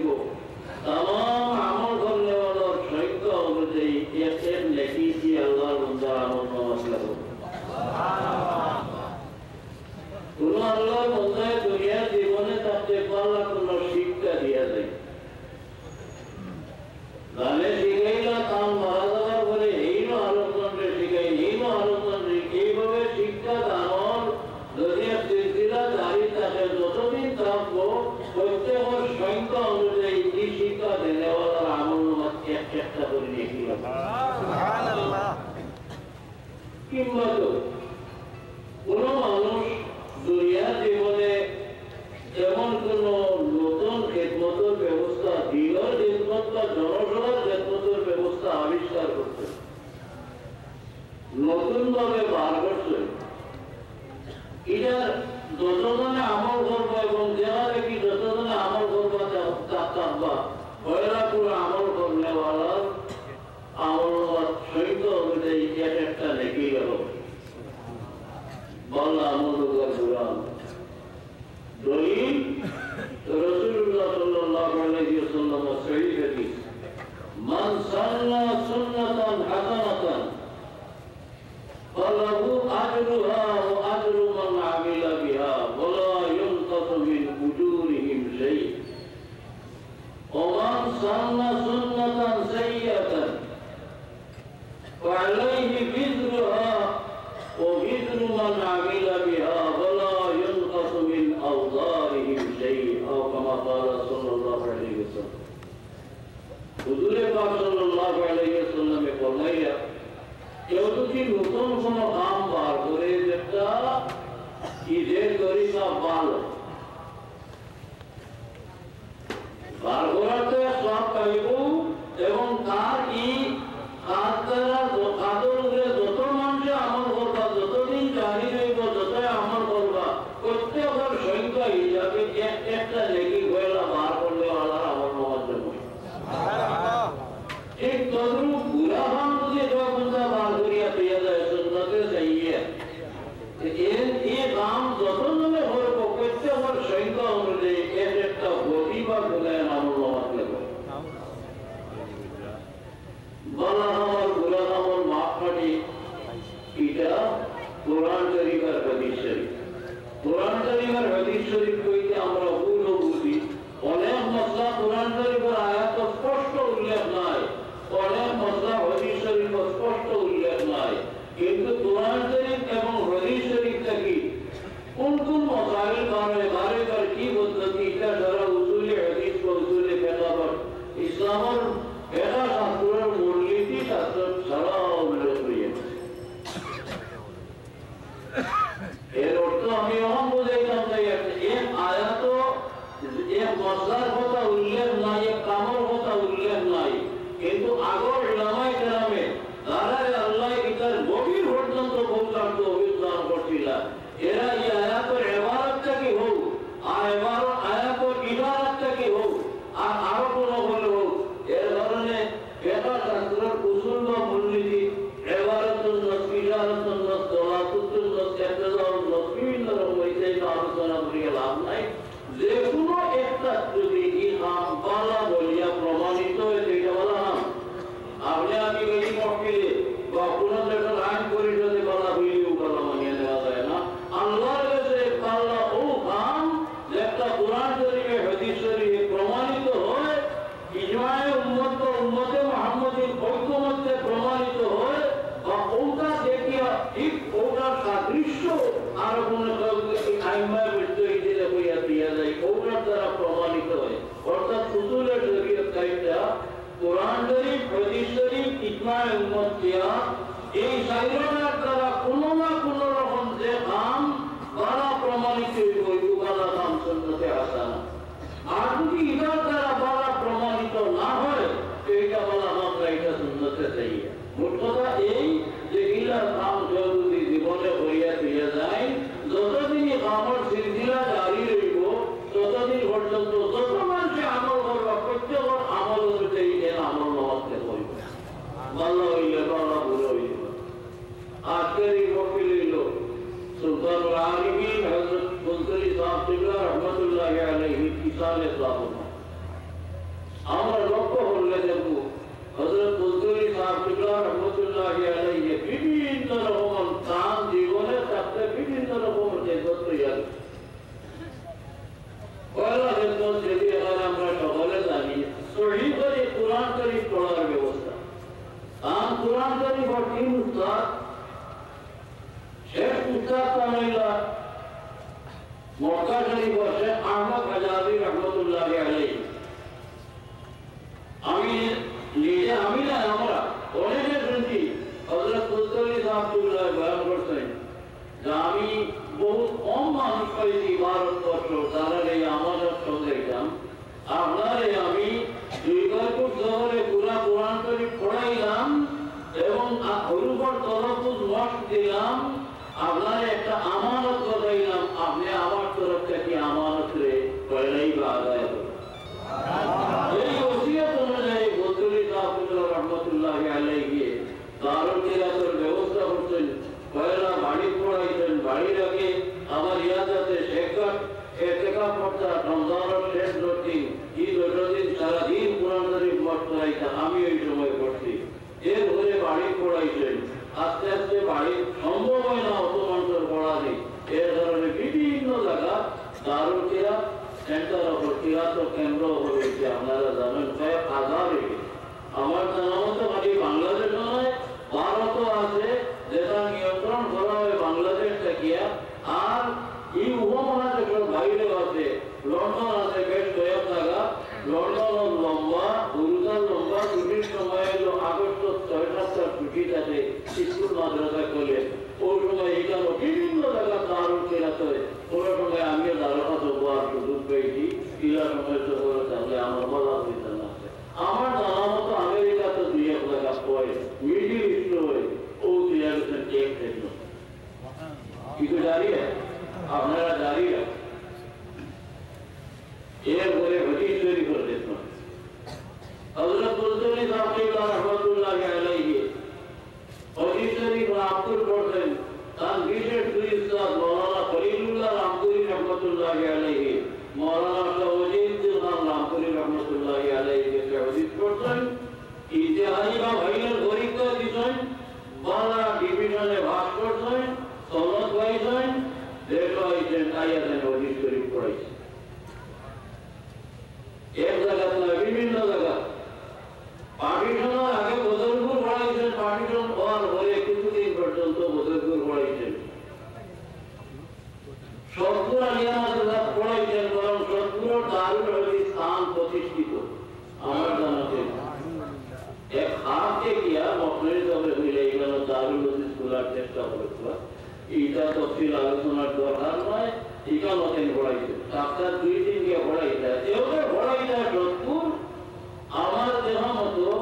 দিব तमाम আমল করলে ওর সংখ্যা অনুযায়ী এক এক নেকি দিয়ে আল্লাহর বান্দার আমল নামাজ লাগবে কোন আল্লাহর বান্দায় দুনিয়ার জীবনে তাকে পাল্লা কোনো শিক্ষা দিয়া যায় গানে শিখাইলা তার মারা যাওয়ার পরে এইনো আলোচনারে শিখাই এইনো আলোচনারে এইভাবে শিক্ষা দান দুনিয়ার সিলসিলা জারি থাকে যতদিন থাকবো প্রত্যেকের সংখ্যা অনুযায়ী এই শিক্ষা দেনেওয়ালার আমল নামাজ একটা করে নিয়ে কিংবা তো কোন মানুষ দুনিয়ার জীবনে যেমন কোন নতুন খেদমতের ব্যবস্থা দিনের খেদমত বা জনসভার খেদমতের ব্যবস্থা আবিষ্কার করছে নতুন ভাবে বার করছে এটার যতজনে আমল করবো এবং যারা দেখি যতজনে আমল করবো থাকবা ওরা পুরো আমল করনেওয়ালার আমল সংখ্যা অনুযায়ী এক একটা নেকি গেল বল্লা আমল কোরআন দলিল রাসূলুল্লাহ সাল্লাল্লাহু আলাইহি ওয়াসাল্লাম সহিহ হাদিস মান সান্না সুন্নাতান হাসানাতান ফালাহু আজরুহা ওয়া আজরু মান আমিলা বিহা ওয়া লা ইউনকাসু মিন উজুরিহিম শাই ওয়া মান সান্না সুন্নাতান সাইয়্যাতান ফালাইহি বিযরুহা ওয়া বিযরু মান আমিলা বিহা ওয়া লা ينقص من أوزارهم شيء أو كما قال صلى الله عليه وسلم حضور پاک صلی اللہ علیہ وسلم نے فرمایا কেউ যদি নতুন কোনো কাম বার করে যেটা ঈদের তরিকা ভালো বার করাতে সব পাইব এবং তার ই কাজের উপরে যত মানুষ আমল করবা যতদিন জারি রইব যতই আমল করবা প্রত্যেকের সংখ্যা হিসাবে একটা লেগি হইলা বার করলে আল্লাহর আমল নামাজ দেব ঠিক তদ্রুপ বুড়া হাম যদি বন্ধা বার করিয়া পেয়ে যায় সুন্নতে চাইয়ে এই কাম যতজনে হইব প্রত্যেকের সংখ্যা অনুযায়ী একটা গতি বা গুণায় আমল নামাজ দেব বলা আমার বুড়া আমল মাফ কাটি এটা কোরআন শরীফের হাদিস শরীফ কোরআন শরীফের হাদিস শরীফ কইতে আমরা ভুল বুঝি অনেক মশলা কোরআন শরীফের আয়াত স্পষ্ট উল্লেখ নাই অনেক মশলা হাদিস শরীফ স্পষ্ট উল্লেখ নাই কিন্তু কোরআন শরীফ এবং হাদিস শরীফ থেকে কোন কোন মশাইল বারে কি পদ্ধতি এটা যারা উসুলে হাদিস বা উসুলে ফিকহ ইসলামের এটা শাস্ত্রের মূলনীতি শাস্ত্র ছাড়া উল্লেখ করিয়েছে এর অর্থ আমি অহম বুঝাইতাম যে এক আয়াত এক মশলার কথা উল্লেখ নাই এক কামর কথা উল্লেখ নাই কিন্তু আগর উলামায়ে কেরামে যারা আল্লাহ এটার গভীর পর্যন্ত পৌঁছার অভিজ্ঞান করছিল এরা এই আয়াতের ইবারতটা কি হোক আর আয়াতের ইবারতটা কি হোক আর আরো কোনো বলে হোক এর কারণে ফিকহ শাস্ত্রের উসুল বা মূলনীতি ইবারতুন নাস ইজারাতুন নাস দলাতুন নাস ইহতিজারুন নাস বিভিন্ন রকম এই আলোচনা করিয়া লাভ নাই যে কোনো একটা যদি ইমাম বালা বলিয়া প্রমাণিত হয় সেটা বলা না আপনি আমি এই মক্কেলে বা কোনো একটা আইন পরিষদে বলা হইলেও বলা মানিয়ে নেওয়া যায় না আল্লাহর কাছে আল্লাহ ও কাম যেটা কোরআন শরীফে হাদিস শরীফে প্রমাণিত হয় ইজমায়ে উম্মত বা উম্মতে মুহাম্মাদীর ঐক্যমত্যে প্রমাণিত হয় বা ওটা দেখিয়া ঠিক ওটার সাদৃশ্য আর কোনো আইমায় মুজতাহিদে হইয়া দিয়া যায় ওটার দ্বারা প্রমাণিত হয় অর্থাৎ উসুলের শরীয়ত কাইদা কোরআন শরীফ হাদিস শরীফ ইজমায়ে উম্মত কিয়াস এই সাইরার দ্বারা কোনো না কোনো রকম যে কাম দ্বারা প্রমাণিত হইব ওয়ালা কাম সুন্নতে হাসানা আর যদি ইদার দ্বারা বলা প্রমাণিত না হয় এইটা বলা আমরা এটা সুন্নতে চাইয়ে মোট কথা এই যে ইলার কাম যদি জীবনে হইয়া দিয়ে যায় যতদিনই কামর সিলসিলা জারি রইব ততদিন পর্যন্ত যত মানুষে আমল করবা প্রত্যেকের আমল অনুযায়ী এর আমল নামাজকে হইবে ভালো হইলে ভালো ভুল হইবে আজকের এই মক্কেলের আব্দুল্লাহ রহমতুল্লাহি আলাইহি বিভিন্ন রকম তার জীবনে তাতে বিভিন্ন রকম দেশত ইয়াল পয়লা দেশত যদি আমরা সকলে জানি সহি করে কোরআন শরীফ পড়ার ব্যবস্থা তার কোরআন শরীফ তিন উস্তাদ শেখ উস্তাদ তামিলা মক্কা শরীফ শেখ আহমদ হাজারি রহমতুল্লাহি আলাইহি আমি না আমরা অনেকে শুনছি হযরত কুলতুলি আব্দুল্লাহ বয়ান করছেন যে আমি বহু কম মানুষ পাইছি ভারতবর্ষ তারা এই আমাদের সঙ্গে গেলাম আপনারে আমি দুর্গাপুর শহরে পুরা কোরআন শরীফ পড়াইলাম এবং হরুপর তরফুজ মঠ দিলাম আপনার একটা আমানত করাইলাম আপনি আমার তরফ থেকে আমানত রে পয়লাই বা আদায় করুন এই ওসিয়ত অনুযায়ী কুলতুলি আব্দুল্লাহ রহমতুল্লাহি আলাইহি দারুল কিরাতের ব্যবস্থা করছেন পয়লা বাড়ি পড়াইছেন বাড়ির আগে আমার ইয়াদাতে শেখার এতেকাফ করতে রমজানের শেষ দিন ঈদ দিন সারাদিন কোরআন শরীফ মঠ পড়াইতা আমি ওই সময় পড়ছি এর ঘরে বাড়ি পড়াইছেন আস্তে আস্তে বাড়ি সম্ভব হয় না অত মানুষের পড়া নেই এর কারণে বিভিন্ন জায়গা দারুল কিরাত সেন্টার অফ কিরাত কেন্দ্র হয়েছে আপনারা জানেন কয়েক হাজার আমার জানা মতো খালি বাংলাদেশ নয় ভারতও আছে যেটা নিয়ন্ত্রণ করা হয় বাংলাদেশ থেকে আর এই উপমহাদেশের বাইরে আছে লন্ডন আছে বেশ কয়েক জায়গা লন্ডন লম্বা গুরুদার লম্বা ছুটির সময় হলো আগস্ট 6-7 ছুটি থাকে স্কুল মাদ্রাসা কলেজ ওই সময় এখানে বিভিন্ন জায়গা দারুল কিরাত হয় কোনো সময় আমিও দারুল দেওয়ার সুযোগ পেয়েছি ইলা সময় তো করে তাহলে আমার বলা দিতে না আমার জানা মতো আমেরিকাতে 2-1 জায়গা পড়ে মিডিল ইস্ট হয় ও 2001 থেকে কিছু জারি আপনারা জারি এরপরে হাদিস তৈরি করে দিতেন হযরত কুলতুলি আব্দুল্লাহ রহমতুল্লাহি আলাইহি হাদিস তৈরি রাব্তুল করতেন তার বিশেষ দুই উস্তাদ মাওলানা খলিলুল্লাহ রামপুরি রহমতুল্লাহি আলাইহি মাওলানা শাহওয়াজিউদ্দিন খান রামপুরি রহমতুল্লাহি আলাইহি কে হাদিস করতেন ইতিহাদি বা ভাইয়ের পরীক্ষা দিতেন বাংলা ডিভিশনে ভাগ করতেন সনদ গাইতেন দেখাইতেন আয়াতেন হাদিস শরীফ পড়াইতেন এক জায়গা না বিভিন্ন জায়গা পাকিস্তানের আগে বদরপুর পড়াইছেন পাকিস্তান হওয়ার পরে কিছুদিন পর্যন্ত বদরপুর পড়াইছেন সত্তর আলিয়া মাদ্রাসা পড়াইছেন কারণ সত্তর দারুল হাদিস স্থান প্রতিষ্ঠিত আমার জানাতে এক হাতে গিয়া মকলের তবে হইলে এখানে দারুল হাদিস খোলার চেষ্টা করেছিল এটা তফসিল আলোচনার দরকার নয় এখানে তিনি পড়াইছেন ডাক্তার 2 দিন গিয়ে পড়াইতে এভাবে পড়াইতে সত্তর আমার দেহ মতো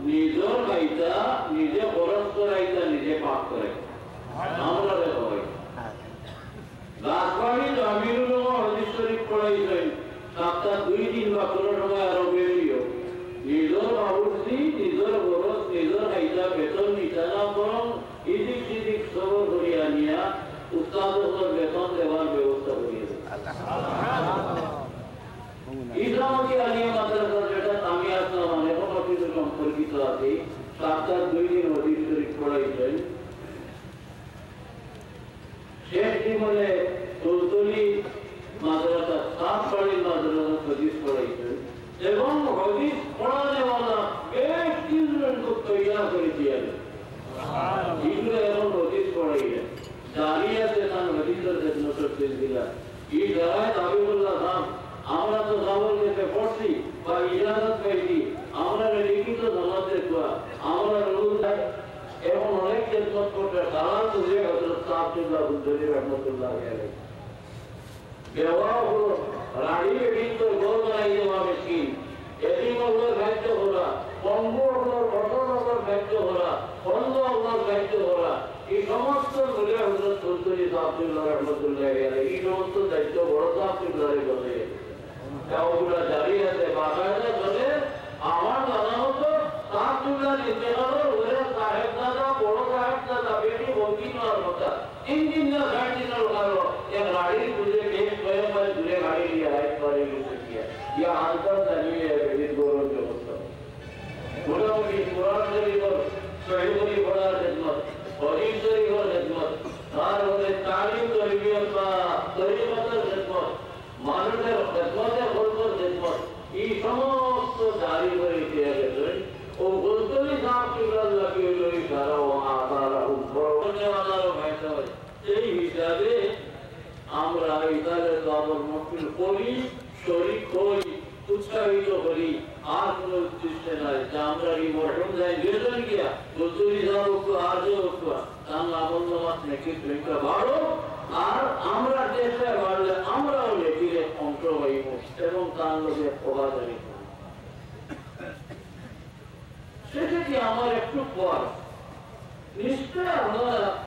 নিজের গাইতা নিজে খরচ করাইতা নিজে পাক করে আমরা হয় গাছবাড়ি আমিরুল হাদিস শরীফ পড়াইছেন ডাক্তার 2 দিন বা কোনো সময় আরো বেশিও নিজের বাবুর্চি নিজের খরচ নিজের গাইতা বেতন নিতে না বরং ইদিক সিদিক সবর করিয়া নিয়া উস্তাদের বেতন দেওয়ার ব্যবস্থা করিয়ে ইসলামী আলিয়া মাদ্রাসা যেটা আমি আসলাম এখন অতীত সম্পর্কিত আছে ডাক্তার 2 দিন হাদিস শরীফ পড়াইছেন শেষ জীবনে কুলতুলি মাদ্রাসা সাতবাড়ির মাদ্রাসা হাদিস পড়াইছেন এবং হাদিস পড়ানেওয়ালা বেশ কিছু তৈরি করে দিয়ে এগুলো এখন হাদিস পড়াইলেন জারিয়াতে তার হাদিসের খেদমতের সিলসিলা এই জায়গায় হাবিবুল্লাহ খান আমরা তো জাবর যেতে পড়ছি বা ইজাজত পাইছি আমরা লিখিত জানাতে আমরা রুল এখন অনেক খেদমত করতে সারা তুলে হযরত আব্দুল্লাহ বুদ্দুরি রহমতুল্লাহি আলাইহি ব্যবহার হলো রাড়ি কিন্তু গোল বানাই দেওয়া মেশিন এদিন হলো দায়িত্ব হলা পঙ্গু হলো ঘটনার দায়িত্ব হলা বন্ধ হওয়ার দায়িত্ব হলা এই সমস্ত বলে হযরত বুদ্দুরি আব্দুল্লাহ রহমতুল্লাহি আলাইহি এই সমস্ত দায়িত্ব বড় আব্দুল্লাহর বলে ওগুলা জারি আছে বাকায়দা চলে আমার জানা মতো আব্দুল্লাহ ইন্তেকালের ওরা সাহেব দাদা বড় সাহেব দাদা বেটি বঙ্কি নেওয়ার কথা 3 দিন না 4 দিনের কারো এক গাড়ি বুঝে কেস করে মানে দূরে গাড়ি নিয়ে হাইট করে লিখে দিয়া ইয়া আন্তর জানিয়ে বেটি গৌরব ব্যবস্থা মোটামুটি কোরআন শরীফ সহিবুরি পড়ার খেদমত, হদিস শরীফের খেদমত, তারপরে তালিম তরবিয়ত বা তরিকতের খেদমত, মানুষের খেদমতে খলকর খেদমত, এই সমস্ত জারি করে দিয়ে গেছেন। ও বলতলি সাহেব কিবলাল্লাহ কি হইল ইশারা ও আতারা উপরওয়ালারও ভাইতে হয়। সেই হিসাবে আমরা ইতারের দাবর মকবুল করি, শরীক হই, উৎসাহিত করি, আর কোন উদ্দেশ্যে নাই যে আমরা এই মরহুম যাই গেলেন গিয়া বলতলি সাহেব একটু আজও একটু তাহলে আবন্ধ মাত্র কিন্তু একটা বাড়ো, আর আমরা চেষ্টা বাড়লে আমরাও লেখিরে অংশ হইব এবং তার লোকের প্রভাব জানিব। সেটা কি আমার একটু পর